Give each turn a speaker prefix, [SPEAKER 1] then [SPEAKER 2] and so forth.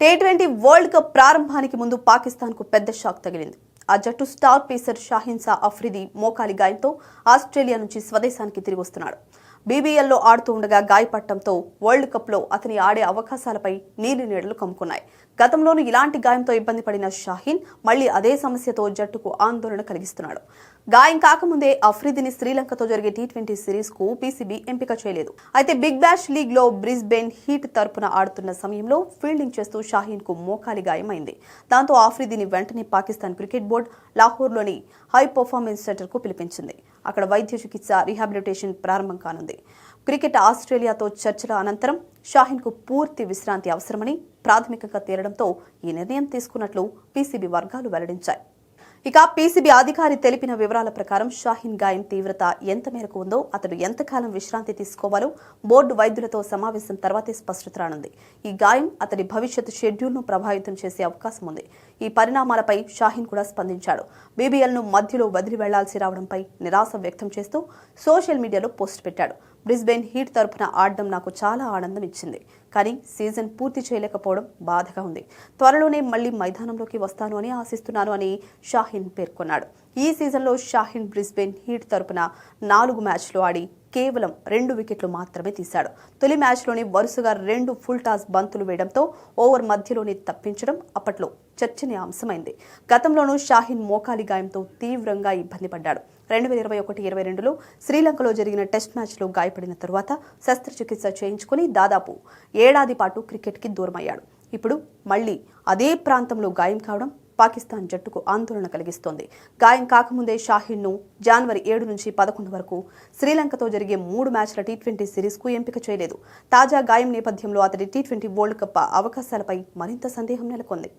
[SPEAKER 1] T20 world cup ప్రారంభానికి ముందు పాకిస్తాన్కు పెద్ద షాక్ తగిలింది. ఆ జట్టు స్టార్ పేసర్ షాహీన్ అఫ్రిది మోకాలి గాయంతో ఆస్ట్రేలియా నుంచి స్వదేశానికి తిరిగి వస్తున్నాడు. బీబీఎల్లో ఆడుతూ ఉండగా గాయపడటంతో వరల్డ్ కప్లో అతని ఆడే అవకాశాలపై నీలినీడలు కమ్ముకున్నాయి. గతంలోనూ ఇలాంటి గాయంతో ఇబ్బంది పడిన షాహీన్ మళ్లీ అదే సమస్యతో జట్టుకు ఆందోళన కలిగిస్తున్నాడు. గాయం కాకముందే అఫ్రిదిని శ్రీలంకతో జరిగే టీ20 సిరీస్ కు పీసీబీ ఎంపిక చేయలేదు. అయితే బిగ్ బ్యాష్ లీగ్ లో బ్రిస్బేన్ హీట్ తరపున ఆడుతున్న సమయంలో ఫీల్డింగ్ చేస్తూ షాహీన్ కు మోకాలి గాయమైంది. దాంతో అఫ్రిదిని వెంటనే పాకిస్తాన్ క్రికెట్ బోర్డు లాహోర్లోని హై పర్ఫార్మెన్స్ సెంటర్ కు పిలిపించింది. అక్కడ వైద్య చికిత్స, రీహాబిలిటేషన్ ప్రారంభం కానుంది. క్రికెట్ ఆస్ట్రేలియాతో చర్చల అనంతరం షాహీన్ కు పూర్తి విశ్రాంతి అవసరమని ప్రాథమికంగా తేలడంతో ఈ నిర్ణయం తీసుకున్నట్లు పీసీబీ వర్గాలు వెల్లడించాయి. ఇక పీసీబీ అధికారి తెలిపిన వివరాల ప్రకారం షాహీన్ గాయం తీవ్రత ఎంత మేరకు ఉందో, అతడు ఎంతకాలం విశ్రాంతి తీసుకోవాలో బోర్డు వైద్యులతో సమావేశం తర్వాతే స్పష్టత రానుంది. ఈ గాయం అతడి భవిష్యత్ షెడ్యూల్ను ప్రభావితం చేసే అవకాశం ఉంది. ఈ పరిణామాలపై షాహీన్ కూడా స్పందించాడు. బీబీఎల్ను మధ్యలో వదిలి వెళ్లాల్సి రావడంపై నిరాశ వ్యక్తం చేస్తూ సోషల్ మీడియాలో పోస్ట్ పెట్టాడు. బ్రిస్బేన్ హీట్ తరపున ఆడడం నాకు చాలా ఆనందం ఇచ్చింది, కానీ సీజన్ పూర్తి చేయలేకపోవడం బాధగా ఉంది. త్వరలోనే మళ్లీ మైదానంలోకి వస్తాను అని ఆశిస్తున్నాను అని షాహీన్ పేర్కొన్నాడు. ఈ సీజన్లో షాహీన్ బ్రిస్బేన్ హీట్ తరపున 4 మ్యాచ్లు ఆడి కేవలం 2 వికెట్లు మాత్రమే తీశాడు. తొలి మ్యాచ్లోని వరుసగా 2 ఫుల్ టాస్ బంతులు వేయడంతో ఓవర్ మధ్యలోనే తప్పించడం అప్పట్లో చర్చనీయాంశమైంది. గతంలోనూ షాహీన్ మోకాలి గాయంతో తీవ్రంగా ఇబ్బంది పడ్డాడు. 2021-22లో శ్రీలంకలో జరిగిన టెస్ట్ మ్యాచ్లో గాయపడిన తరువాత శస్త్రచికిత్స చేయించుకుని దాదాపు ఏడాది పాటు క్రికెట్కి దూరమయ్యాడు. ఇప్పుడు మళ్లీ అదే ప్రాంతంలో గాయం కావడం పాకిస్తాన్ జట్టుకు ఆందోళన కలిగిస్తోంది. గాయం కాకముందే షాహీన్ను జనవరి 7 నుంచి 11 వరకు శ్రీలంకతో జరిగే 3 మ్యాచ్ల టీ20 సిరీస్కు ఎంపిక చేయలేదు. తాజా గాయం నేపథ్యంలో అతడి టీ20 వరల్డ్ కప్ అవకాశాలపై మరింత సందేహం నెలకొంది.